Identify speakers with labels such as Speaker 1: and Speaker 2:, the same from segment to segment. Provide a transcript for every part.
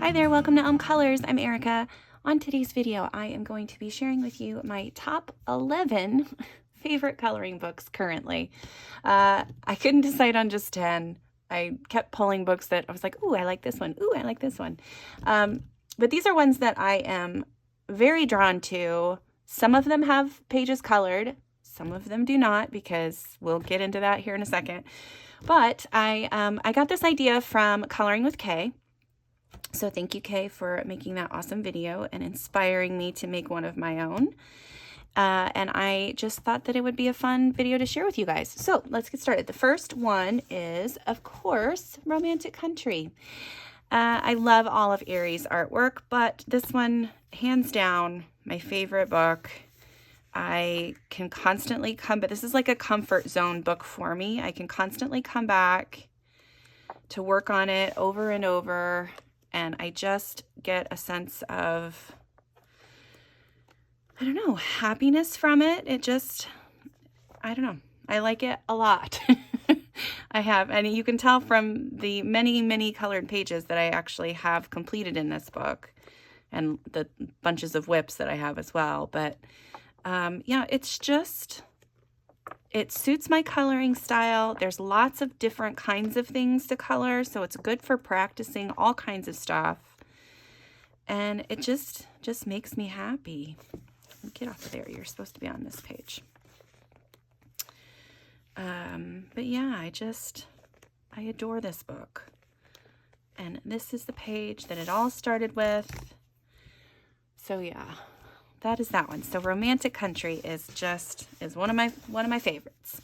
Speaker 1: Hi there, welcome to Colors. I'm Erica. On today's video, I am going to be sharing with you my top 11 favorite coloring books currently. I couldn't decide on just 10. I kept pulling books that I was like, ooh, I like this one. Ooh, I like this one. But these are ones that I am very drawn to. Some of them have pages colored. Some of them do not, because we'll get into that here in a second. But I got this idea from Coloring with Kay. So thank you, Kay, for making that awesome video and inspiring me to make one of my own. And I just thought that it would be a fun video to share with you guys. So let's get started. The first one is, of course, Romantic Country. I love all of Yuri's artwork, but this one, hands down, my favorite book. I can constantly but this is like a comfort zone book for me. I can constantly come back to work on it over and over. And I just get a sense of, I don't know, happiness from it. It just, I don't know. I like it a lot. And you can tell from the many, many colored pages that I actually have completed in this book, and the bunches of whips that I have as well. But yeah, it's just, it suits my coloring style. There's lots of different kinds of things to color, so it's good for practicing all kinds of stuff. And it just makes me happy. Get off of there. You're supposed to be on this page. But yeah, I adore this book. And this is the page that it all started with. So yeah. That is that one. So Romantic Country is one of my favorites.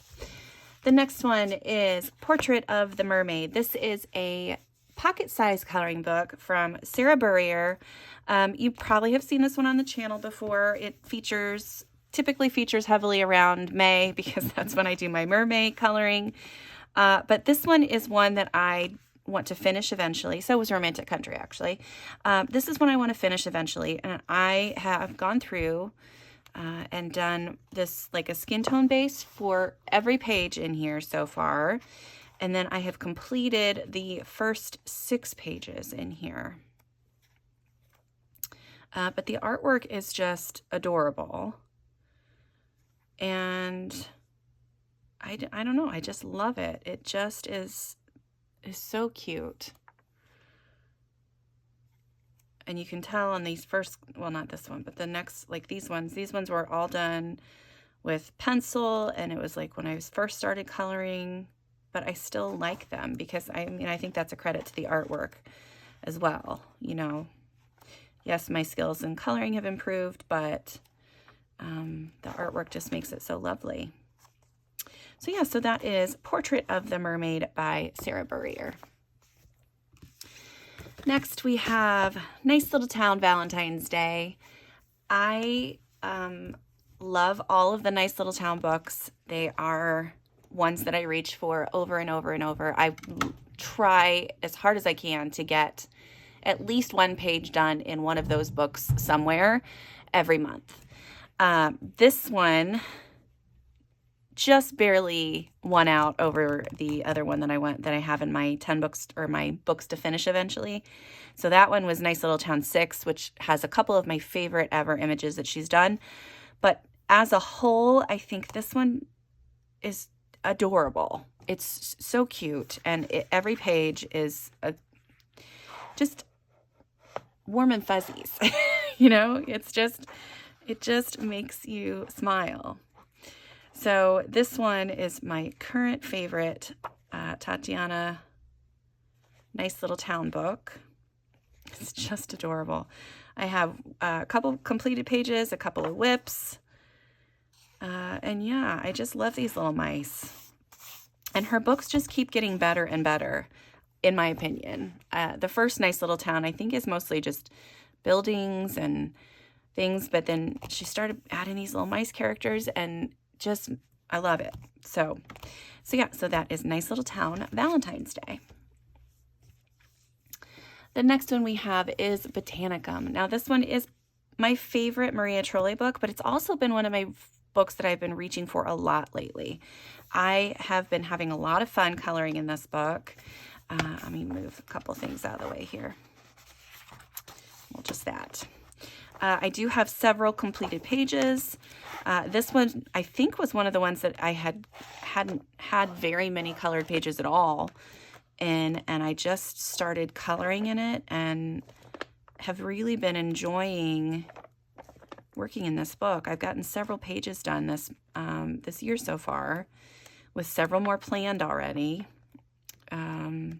Speaker 1: The next one is Portrait of the Mermaid. This is a pocket-sized coloring book from Sarah Burrier. You probably have seen this one on the channel before. It typically features heavily around May, because that's when I do my mermaid coloring. But this one is one that I want to finish eventually. So was Romantic Country, actually. This is one I want to finish eventually, and I have gone through and done this like a skin tone base for every page in here so far, and then I have completed the first 6 pages in here. But the artwork is just adorable, and I don't know, I just love it. It just is so cute. And you can tell on these first, well, not this one, but the next, like these ones were all done with pencil, and it was like when I first started coloring, but I still like them because I think that's a credit to the artwork as well. You know, yes, my skills in coloring have improved, but the artwork just makes it so lovely. So yeah, so that is Portrait of the Mermaid by Sarah Burrier. Next we have Nice Little Town Valentine's Day. I love all of the Nice Little Town books. They are ones that I reach for over and over and over. I try as hard as I can to get at least one page done in one of those books somewhere every month. This one just barely won out over the other one that I have in my 10 books, or my books to finish eventually. So that one was Nice Little Town 6, which has a couple of my favorite ever images that she's done. But as a whole, I think this one is adorable. It's so cute, and every page is just warm and fuzzies. You know, it just makes you smile. So this one is my current favorite Tatiana Nice Little Town book. It's just adorable. I have a couple completed pages, a couple of whips. And yeah, I just love these little mice. And her books just keep getting better and better, in my opinion. The first Nice Little Town, I think, is mostly just buildings and things, but then she started adding these little mice characters, and just, I love it. So yeah, so that is Nice Little Town Valentine's Day. The next one we have is Botanicum. Now this one is my favorite Maria Trolle book, but it's also been one of my books that I've been reaching for a lot lately. I have been having a lot of fun coloring in this book. Let me move a couple things out of the way here. well, just that. I do have several completed pages. This one, I think, was one of the ones that I hadn't had very many colored pages at all. And I just started coloring in it and have really been enjoying working in this book. I've gotten several pages done this year so far, with several more planned already. Well,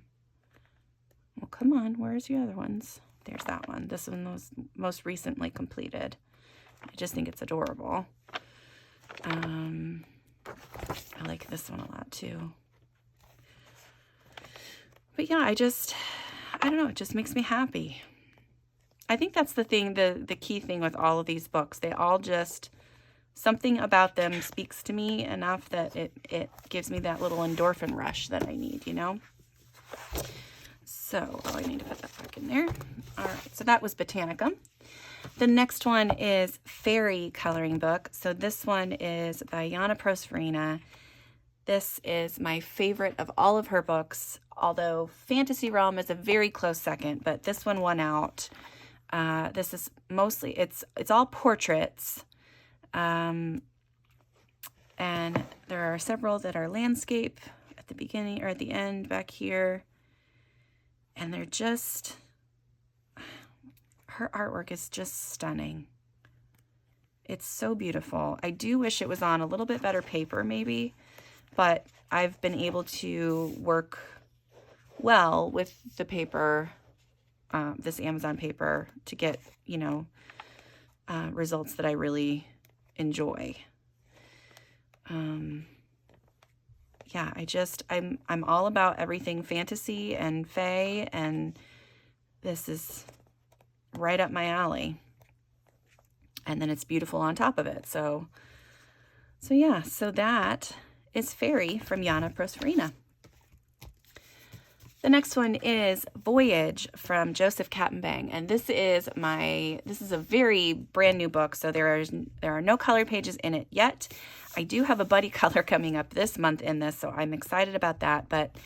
Speaker 1: come on, where's the other ones? There's that one. This one was most recently completed. I just think it's adorable. I like this one a lot too. But yeah, I don't know, it just makes me happy. I think that's the thing, the key thing with all of these books. They all just, something about them speaks to me enough that it gives me that little endorphin rush that I need, you know? So, I need to put that back in there. All right, so that was Botanicum. The next one is Fairy Coloring Book. So this one is by Yana Prosperina. This is my favorite of all of her books, although Fantasy Realm is a very close second, but this one won out. This is mostly, it's all portraits, and there are several that are landscape at the beginning or at the end back here, and they're just, her artwork is just stunning. It's so beautiful. I do wish it was on a little bit better paper maybe, but I've been able to work well with the paper, this Amazon paper, to get, you know, results that I really enjoy. Yeah, I'm all about everything fantasy and fae, and this is right up my alley. And then it's beautiful on top of it. So yeah, so that is Fairy from Yana Prosperina. The next one is Voyage from Joseph Kattenbang, and this is a very brand new book, so there are no color pages in it yet. I do have a buddy color coming up this month in this, so I'm excited about that. But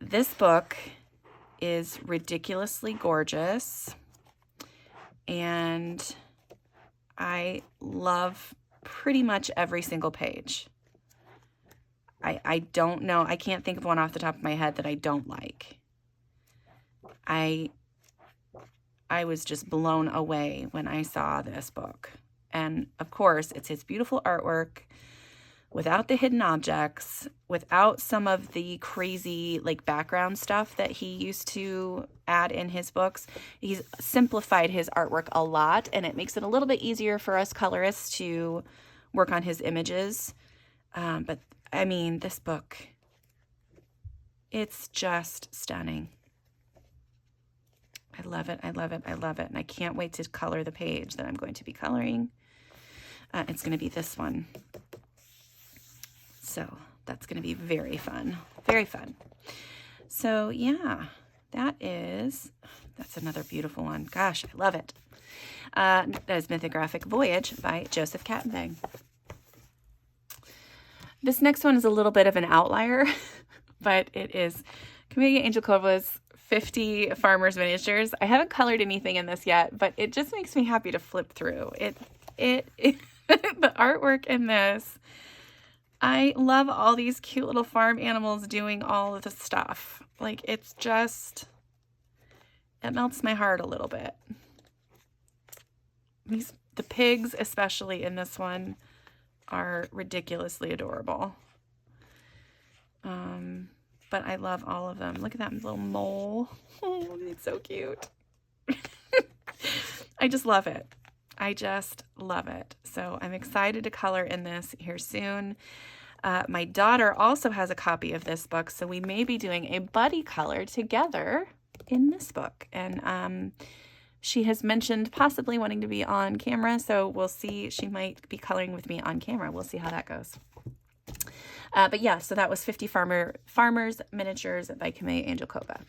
Speaker 1: this book is ridiculously gorgeous, and I love pretty much every single page. I don't know. I can't think of one off the top of my head that I don't like. I was just blown away when I saw this book. And of course, it's his beautiful artwork without the hidden objects, without some of the crazy like background stuff that he used to add in his books. He's simplified his artwork a lot, and it makes it a little bit easier for us colorists to work on his images. But I mean, this book, it's just stunning. I love it. I love it. I love it. And I can't wait to color the page that I'm going to be coloring. It's going to be this one. So that's going to be very fun. Very fun. So yeah, that's another beautiful one. Gosh, I love it. That is Mythographic Voyage by Joseph Kattenbang. This next one is a little bit of an outlier, but it is Camellia Angelcova's 50 Farmers Miniatures. I haven't colored anything in this yet, but it just makes me happy to flip through. The artwork in this, I love all these cute little farm animals doing all of the stuff. Like, it's just, it melts my heart a little bit. The pigs, especially in this one, are ridiculously adorable. But I love all of them. Look at that little mole. Oh, it's so cute. I just love it. I just love it. So I'm excited to color in this here soon. My daughter also has a copy of this book, so we may be doing a buddy color together in this book. And she has mentioned possibly wanting to be on camera, so we'll see. She might be coloring with me on camera. We'll see how that goes. But yeah, so that was 50 Farmers Miniatures by Camellia Angelcova.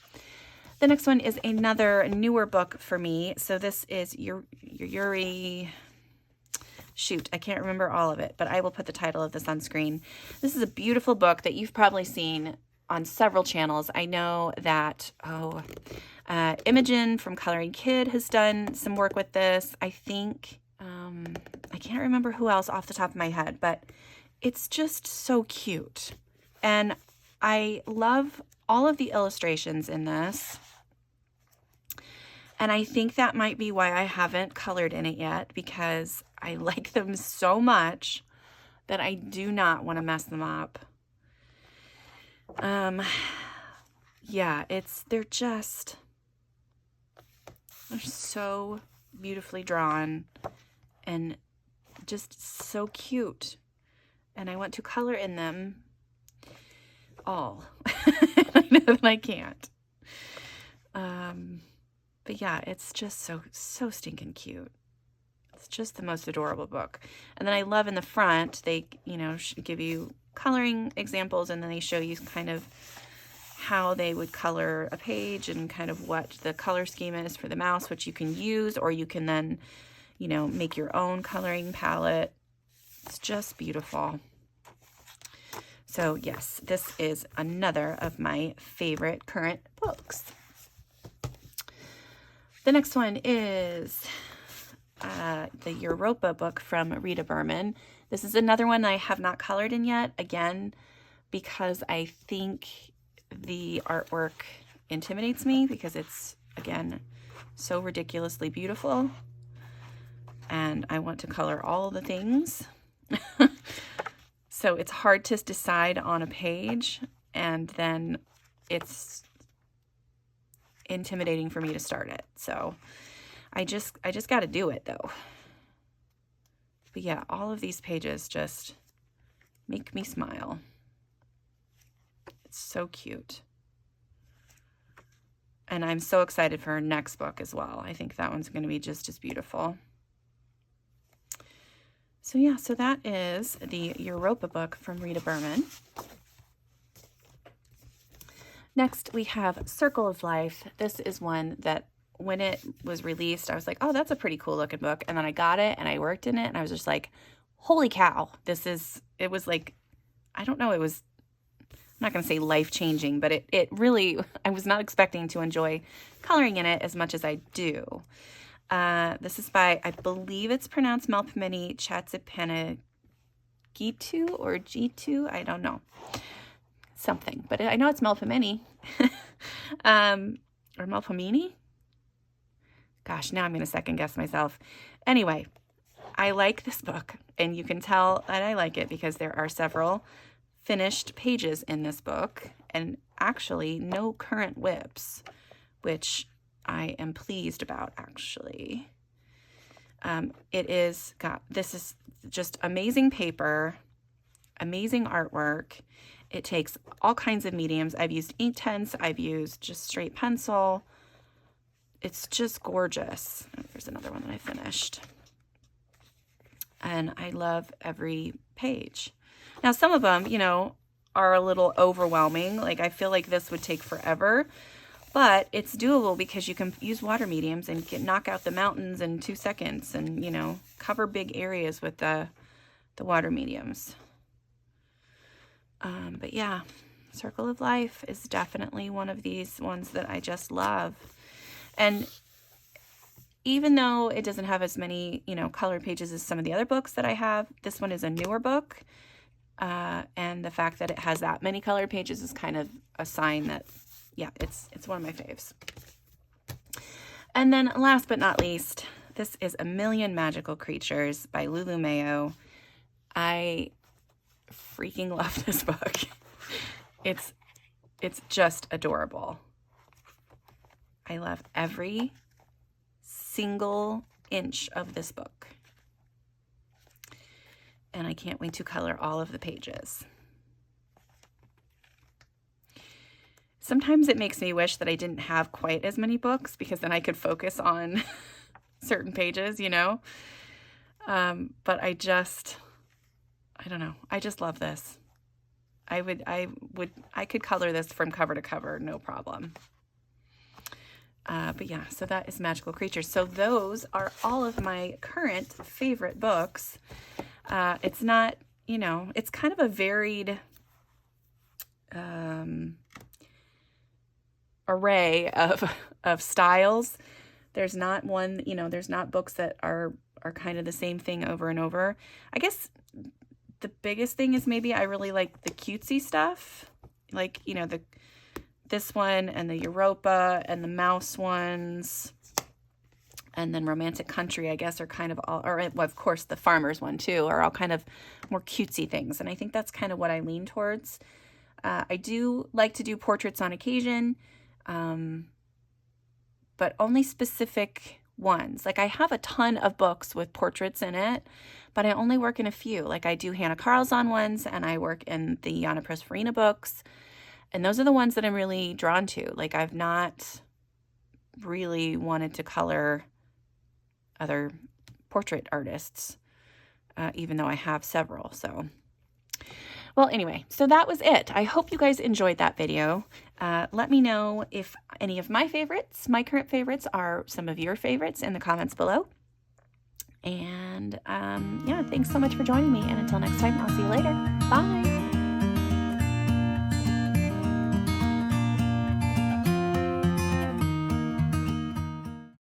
Speaker 1: The next one is another newer book for me. So this is Yuri. Shoot, I can't remember all of it, but I will put the title of this on screen. This is a beautiful book that you've probably seen on several channels. I know that, Imogen from Coloring Kid has done some work with this. I think, I can't remember who else off the top of my head, but it's just so cute. And I love all of the illustrations in this. And I think that might be why I haven't colored in it yet, because I like them so much that I do not want to mess them up. Yeah, they're so beautifully drawn and just so cute. And I want to color in them all. I know that I can't. But yeah, it's just so stinking cute. It's just the most adorable book. And then I love in the front, they, give you coloring examples, and then they show you kind of how they would color a page and kind of what the color scheme is for the mouse, which you can use, or you can then, make your own coloring palette. It's just beautiful. So yes, this is another of my favorite current books. The next one is the Europa book from Rita Berman. This is another one I have not colored in yet, again, because I think the artwork intimidates me, because it's, again, so ridiculously beautiful. And I want to color all the things. So it's hard to decide on a page, and then it's intimidating for me to start it. So I just got to do it, though. But yeah, all of these pages just make me smile. It's so cute. And I'm so excited for her next book as well. I think that one's going to be just as beautiful. So yeah, so that is the Europa book from Rita Berman. Next, we have Circle of Life. This is one that when it was released, I was like, oh, that's a pretty cool looking book. And then I got it and I worked in it and I was just like, holy cow. It was like, I don't know, I'm not going to say life-changing, but it really, I was not expecting to enjoy coloring in it as much as I do. This is by, I believe it's pronounced Melpomene Chatzipanaghitu or G2. I don't know. Something, but I know it's Melpomene. Or Melpomene? Gosh, now I'm going to second guess myself. Anyway, I like this book, and you can tell that I like it because there are several finished pages in this book, and actually no current whips, which I am pleased about, actually. This is just amazing paper, amazing artwork. It takes all kinds of mediums. I've used Inktense, I've used just straight pencil. It's just gorgeous. There's another one that I finished. And I love every page. Now, some of them, are a little overwhelming. Like, I feel like this would take forever. But it's doable because you can use water mediums and knock out the mountains in 2 seconds and, cover big areas with the water mediums. But yeah, Circle of Life is definitely one of these ones that I just love. And even though it doesn't have as many, colored pages as some of the other books that I have, this one is a newer book. And the fact that it has that many colored pages is kind of a sign that, yeah, it's one of my faves. And then last but not least, this is A Million Magical Creatures by Lulu Mayo. I freaking love this book. It's just adorable. I love every single inch of this book. And I can't wait to color all of the pages. Sometimes it makes me wish that I didn't have quite as many books, because then I could focus on certain pages, But I don't know. I just love this. I could color this from cover to cover, no problem. But yeah, so that is Magical Creatures. So those are all of my current favorite books. It's not, it's kind of a varied array of styles. There's not one, you know, there's not books that are kind of the same thing over and over. I guess the biggest thing is maybe I really like the cutesy stuff, like, you know, this one and the Europa and the mouse ones, and then Romantic Country, I guess, are kind of all, or well, of course the Farmer's one too, are all kind of more cutesy things, and I think that's kind of what I lean towards. I do like to do portraits on occasion, but only specific ones. Like I have a ton of books with portraits in it, but I only work in a few. Like I do Hannah Carlzon ones, and I work in the Yana Prosperina books, and those are the ones that I'm really drawn to. Like I've not really wanted to color other portrait artists, even though I have several. So, well, anyway, so that was it. I hope you guys enjoyed that video. Let me know if any of my favorites, my current favorites, are some of your favorites in the comments below. And yeah, thanks so much for joining me. And until next time, I'll see you later. Bye.